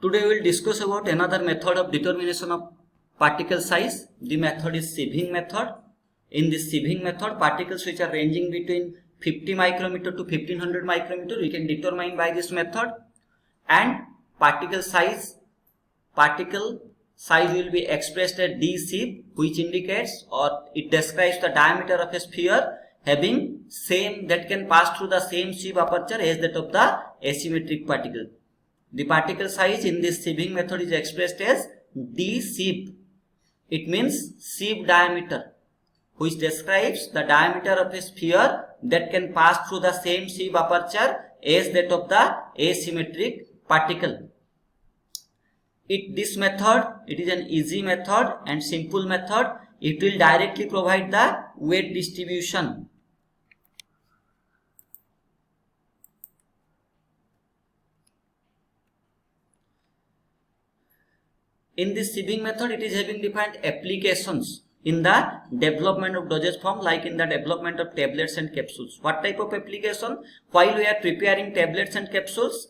Today we will discuss about another method of determination of particle size. The method is sieving method. In this sieving method, particles which are ranging between 50 micrometer to 1500 micrometer we can determine by this method, and particle size will be expressed as d sieve, which indicates or it describes the diameter of a sphere having same that can pass through the same sieve aperture as that of the asymmetric particle. The particle size in this sieving method is expressed as d sieve. It means sieve diameter, which describes the diameter of a sphere that can pass through the same sieve aperture as that of the asymmetric particle. This method, it is an easy method and simple method. It will directly provide the weight distribution. In this sieving method, it is having different applications in the development of dosage form, like in the development of tablets and capsules. What type of application? While we are preparing tablets and capsules,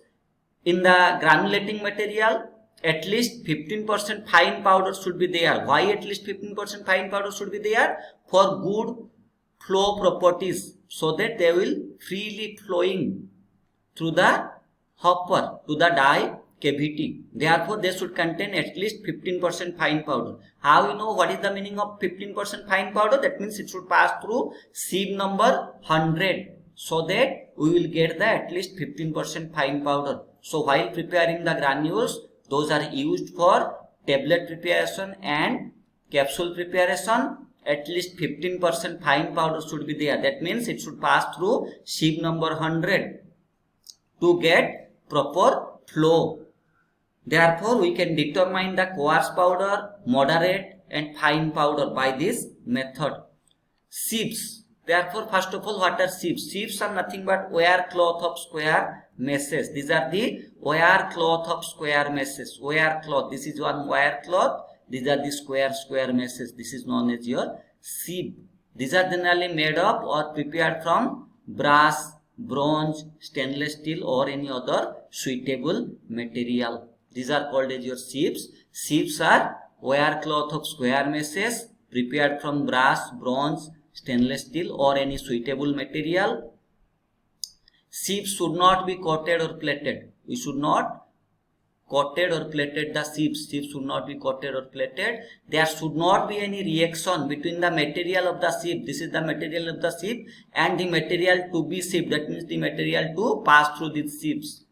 in the granulating material, at least 15% fine powder should be there. Why at least 15% fine powder should be there? For good flow properties, so that they will freely flowing through the hopper to the die cavity. Therefore, they should contain at least 15% fine powder. How you know what is the meaning of 15% fine powder? That means it should pass through sieve number 100, so that we will get the at least 15% fine powder. So while preparing the granules, those are used for tablet preparation and capsule preparation. At least 15% fine powder should be there. That means it should pass through sieve number 100 to get proper flow. Therefore, we can determine the coarse powder, moderate and fine powder by this method. Sieves. Therefore, first of all, what are sieves? Sieves are nothing but wire cloth of square meshes. These are the wire cloth of square meshes. Wire cloth. This is one wire cloth. These are the square meshes. This is known as your sieve. These are generally made up or prepared from brass, bronze, stainless steel or any other suitable material. These are called as your sieves. Sieves are wire cloth of square meshes prepared from brass, bronze, stainless steel or any suitable material. Sieves should not be coated or plated. We should not coated or plated the sieves. Sieves should not be coated or plated. There should not be any reaction between the material of the sieve. This is the material of the sieve and the material to be sieved. That means the material to pass through these sieves.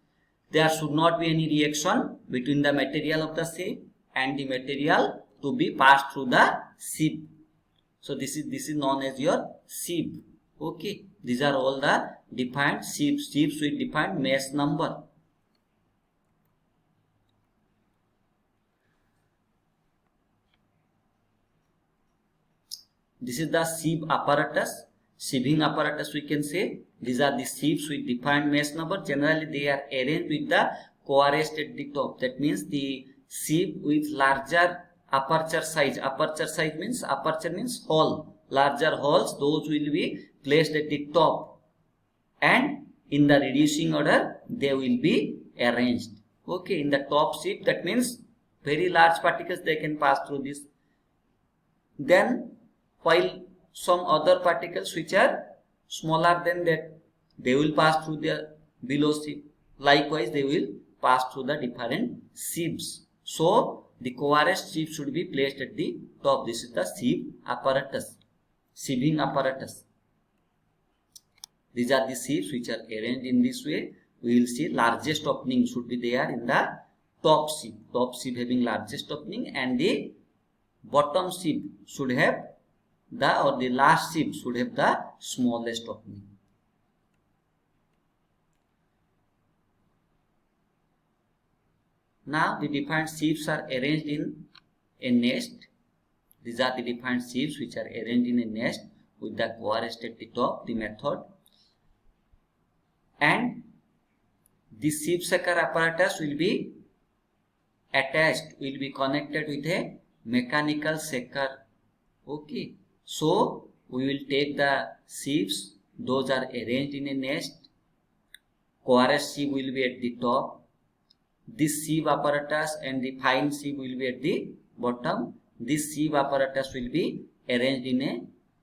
There should not be any reaction between the material of the sieve and the material to be passed through the sieve. So this is known as your sieve. Okay, these are all the defined sieves. Sieves with defined mesh number. This is the sieve apparatus. Sieving apparatus, we can say. These are the sieves with defined mesh number. Generally, they are arranged with the coarest at the top. That means the sieve with larger aperture size. Aperture means hole. Larger holes, those will be placed at the top. And in the reducing order, they will be arranged. Okay, in the top sieve, that means very large particles, they can pass through this. Then, while some other particles which are smaller than that, they will pass through the below sieve. Likewise, they will pass through the different sieves. So, the coarest sieve should be placed at the top. This is the sieve apparatus, sieving apparatus. These are the sieves which are arranged in this way. We will see largest opening should be there in the top sieve. Top sieve having largest opening, and the bottom sieve should have the last sieve should have the smallest opening. Now the defined sieves are arranged in a nest. These are the defined sieves which are arranged in a nest with the coarest at the top, the method. And the sieve sucker apparatus will be attached, will be connected with a mechanical sucker. Okay. So, we will take the sieves, those are arranged in a nest. Coarest sieve will be at the top this sieve apparatus and the fine sieve will be at the bottom. This sieve apparatus will be arranged in a,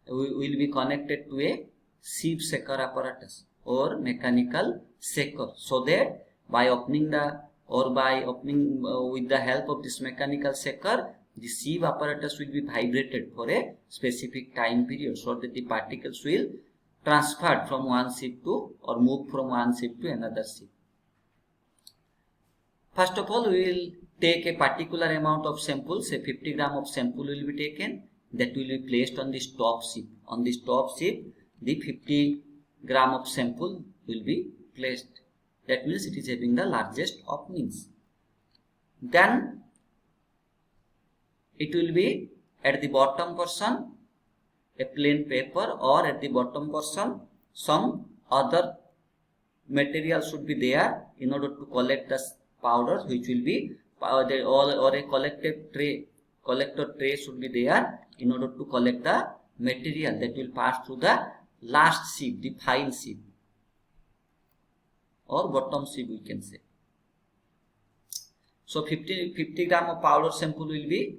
will be connected to a sieve shaker apparatus or mechanical shaker, so that by opening the with the help of this mechanical shaker, the sieve apparatus will be vibrated for a specific time period, so that the particles will transfer from one sieve to, or move from one sieve to another sieve. First of all, we will take a particular amount of sample, say 50 gram of sample will be taken, that will be placed on this top sieve. On this top sieve, the 50 gram of sample will be placed. That means it is having the largest openings. Then it will be at the bottom portion a plain paper, or at the bottom portion some other material should be there in order to collect the powder, which will be or a collector tray should be there in order to collect the material that will pass through the last sieve, the fine sieve or bottom sieve, we can say. So 50 gram of powder sample will be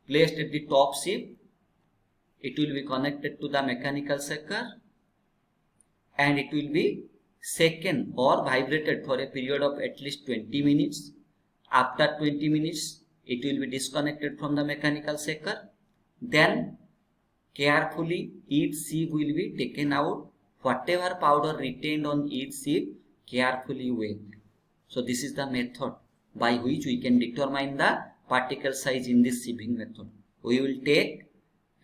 placed at the top sieve. It will be connected to the mechanical shaker and it will be shaken or vibrated for a period of at least 20 minutes. After 20 minutes, it will be disconnected from the mechanical shaker. Then carefully each sieve will be taken out. Whatever powder retained on each sieve, carefully weighed. So this is the method by which we can determine the particle size in this sieving method. We will take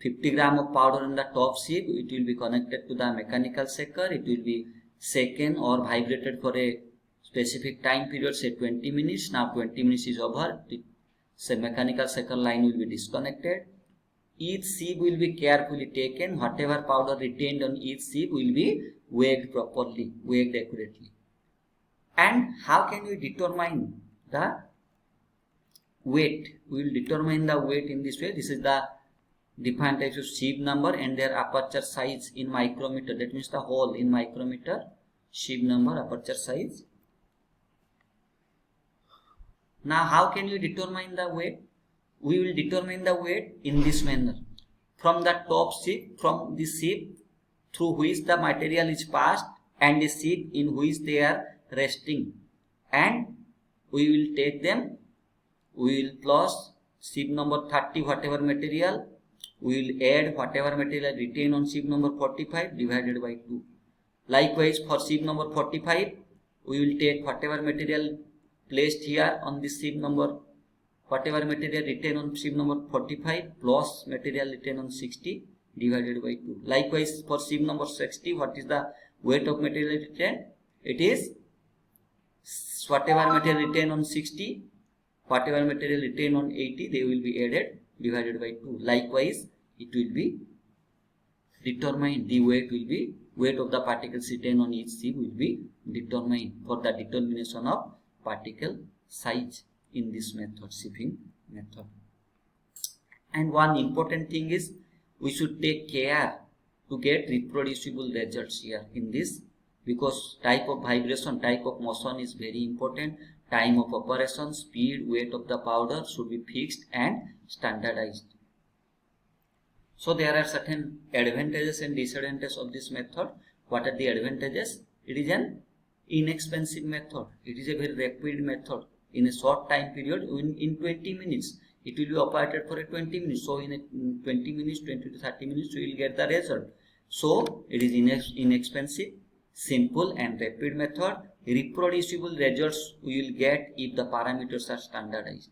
50 gram of powder in the top sieve. It will be connected to the mechanical shaker. It will be shaken or vibrated for a specific time period, say 20 minutes. Now 20 minutes is over. The mechanical shaker line will be disconnected. Each sieve will be carefully taken. Whatever powder retained on each sieve will be weighed properly, weighed accurately. And how can we determine the weight? We will determine the weight in this way. This is the different types of sieve number and their aperture size in micrometer. That means the hole in micrometer, sieve number, aperture size. Now how can we determine the weight? We will determine the weight in this manner. From the top sieve, from the sieve through which the material is passed and the sieve in which they are resting, and we will take them, we will plus sieve number 30 whatever material, we will add whatever material retained on sieve number 45 divided by 2. Likewise for sieve number 45, we will take whatever material placed here on this sieve number, whatever material retained on sieve number 45 plus material retained on 60 divided by 2. Likewise for sieve number 60, what is the weight of material retained? It is whatever material retained on 60, whatever material retained on 80, they will be added divided by 2. Likewise, it will be determined, the weight will be, weight of the particles retained on each sieve will be determined for the determination of particle size in this method, sieving method. And one important thing is, we should take care to get reproducible results here in this, because type of vibration, type of motion is very important. Time of operation, speed, weight of the powder should be fixed and standardized. So there are certain advantages and disadvantages of this method. What are the advantages? It is an inexpensive method. It is a very rapid method. In a short time period, in 20 minutes, it will be operated for a 20 minutes. So in a 20 minutes, 20 to 30 minutes, we will get the result. So it is inexpensive, simple and rapid method. Reproducible results we will get if the parameters are standardized.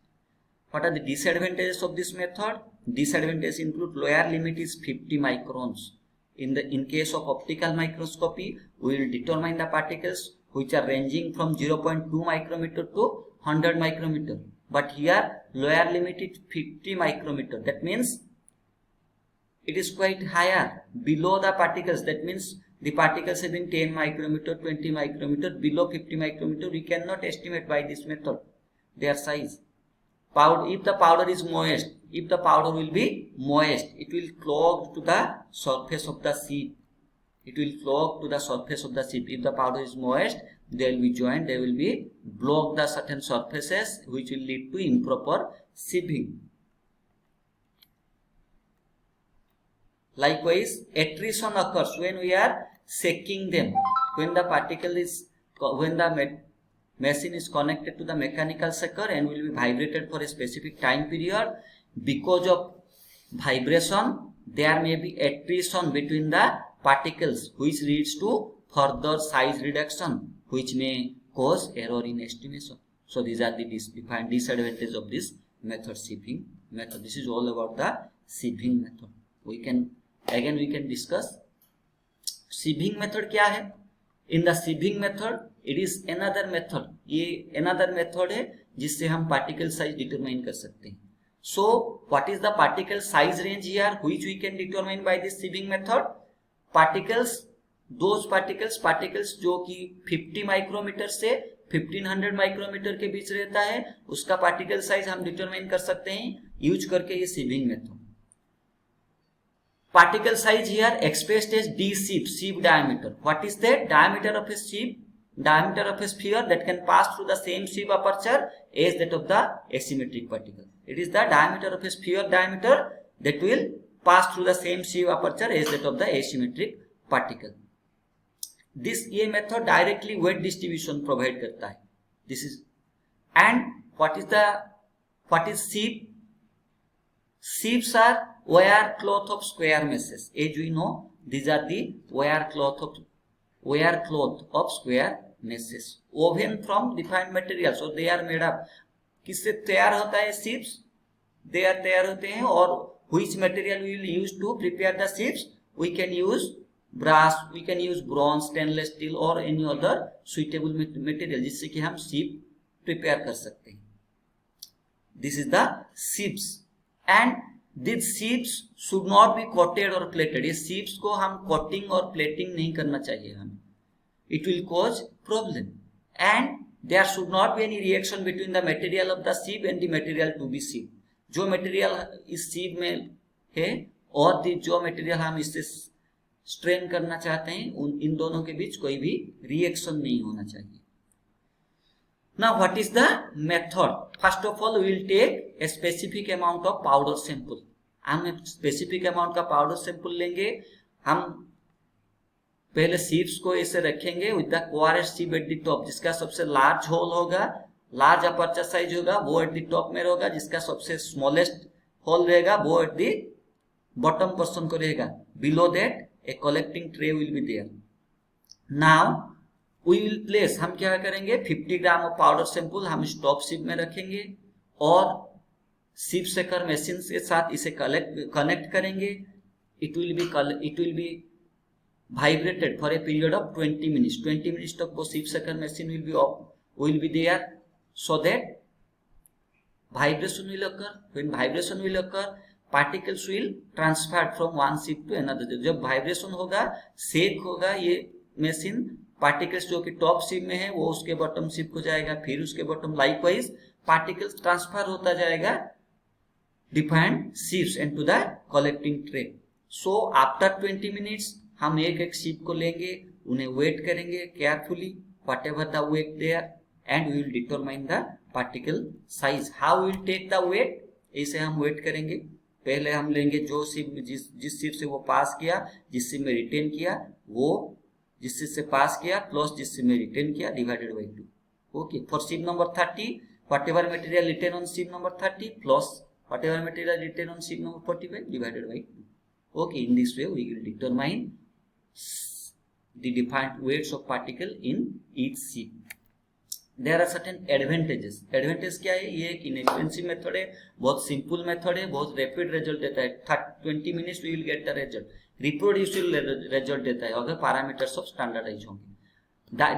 What are the disadvantages of this method? Disadvantages include lower limit is 50 microns. In case of optical microscopy, we will determine the particles which are ranging from 0.2 micrometer to 100 micrometer. But here lower limit is 50 micrometer. That means it is quite higher below the particles. That means the particles having 10 micrometer, 20 micrometer, below 50 micrometer, we cannot estimate by this method their size. If the powder is moist, if the powder will be moist, it will clog to the surface of the sieve. It will clog to the surface of the sieve. If the powder is moist, they will be joined, they will be block the certain surfaces which will lead to improper sieving. Likewise, attrition occurs when we are shaking them. When the particle is, when the machine is connected to the mechanical shaker and will be vibrated for a specific time period, because of vibration there may be attrition between the particles which leads to further size reduction, which may cause error in estimation. So these are the defined disadvantages of this method, sieving method. This is all about the sieving method. We can discuss sieving method क्या है. In the sieving method, it is another method. ये another method है जिससे हम particle size determine कर सकते हैं. So what is the particle size range here which we can determine by this sieving method? Particles, those particles जो कि 50 micrometer से 1500 माइक्रोमीटर के बीच रहता है, उसका पार्टिकल साइज हम डिटरमाइन कर सकते हैं यूज करके ये sieving method. Particle size here expressed as d sieve, sieve diameter. What is that? Diameter of a sieve, diameter of a sphere that can pass through the same sieve aperture as that of the asymmetric particle. It is the diameter of a sphere diameter that will pass through the same sieve aperture as that of the asymmetric particle. This ये method directly weight distribution provide करता है. This is, and what is sieve? Sieves are wire cloth of square meshes. As we know, these are the wire cloth of square meshes woven from defined material. So they are made up. किससे तैयार होता है sieves? They are तैयार होते हैं. और which material we will use to prepare the sieves? We can use brass, we can use bronze, stainless steel or any other suitable material जिससे कि हम sieve prepare कर सकते हैं. This is the sieves. And these sieves should not be coated or plated. ये sieves को हम coating और plating नहीं करना चाहिए हमें. It will cause problem. And there should not be any reaction between the material of the sieve and the material to be sieved. जो material इस sieve में है और जो material हम इससे strain करना चाहते हैं, इन दोनों के बीच कोई भी reaction नहीं होना चाहिए. Now what is the method? First of all, we will take a specific amount of powder sample. हम specific amount का powder sample लेंगे. हम पहले sieves को ऐसे रखेंगे with the coarse sieve at the top, जिसका सबसे large hole होगा, large aperture size होगा, वो at the top में होगा. जिसका सबसे smallest hole रहेगा, वो at the bottom portion को रहेगा. Below that, a collecting tray will be there. Now we will place, हम क्या करेंगे, 50 ग्राम ऑफ पाउडर सैंपल हम स्टॉप सिप में रखेंगे और सिप शेकर मशीन के साथ इसे कनेक्ट करेंगे. It will be vibrated for a period of 20 minutes तक वो sieve shaker machine will be there so that vibration will occur. When vibration will occur, particles will transfer from one sieve to another. जब vibration होगा, shake होगा ये machine, particles जो कि top SIP में है वो उसके बॉटम सिप को जाएगा, फिर उसके बॉटम. लाइकवाइज पार्टिकल्स ट्रांसफर होता जाएगा डिफाइंड सिप्स into the collecting tray. So after 20 minutes हम एक सिप को लेंगे, उन्हें वेट करेंगे carefully whatever the weight there and we will determine the particle size. How will take the weight? ऐसे हम वेट करेंगे. पहले हम लेंगे जो सिप जिस सिप से वो पास किया, जिस सिप में रिटेन किया, वो जिससे पास किया प्लस जिससे में रिटेन किया divided by 2. Okay, for sieve number 30 whatever material written on sieve number 30 plus whatever material written on sieve number 45 divided by 2. Okay, in this way we will determine the defined weights of particle in each sieve. There are certain advantages. Advantage क्या है? ये एक inexpensive method है, बहुत simple method है, बहुत rapid result देता है. 20 minutes we will get the result. Reproducible result देता है अगर पैरामीटर्स ऑफ स्टैंडर्डाइज होंगे.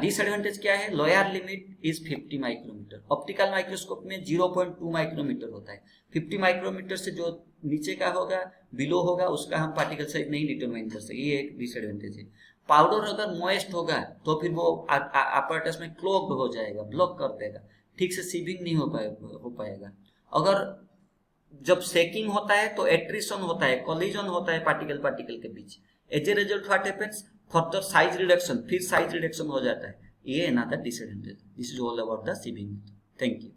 डिसएडवांटेज क्या है? Lower limit is 50 micrometer. Optical microscope में 0.2 माइक्रोमीटर होता है. 50 माइक्रोमीटर से जो नीचे का होगा, बिलो होगा, उसका हम पार्टिकल साइज नहीं डिटरमाइन कर सकते. ये एक डिसएडवांटेज है. पाउडर अगर मॉइस्ट होगा तो फिर वो apparatus में क्लोग्ड हो जाएगा, ब्लॉक कर देगा, ठीक से सीविंग नहीं हो पाएगा. अगर जब सेकिंग होता है तो एट्रिशन होता है, कोलिजन होता है पार्टिकल के बीच. As a result what happens? Further size reduction, फिर साइज रिडक्शन हो जाता है. another disadvantage. This is all about the sieving method. Thank you.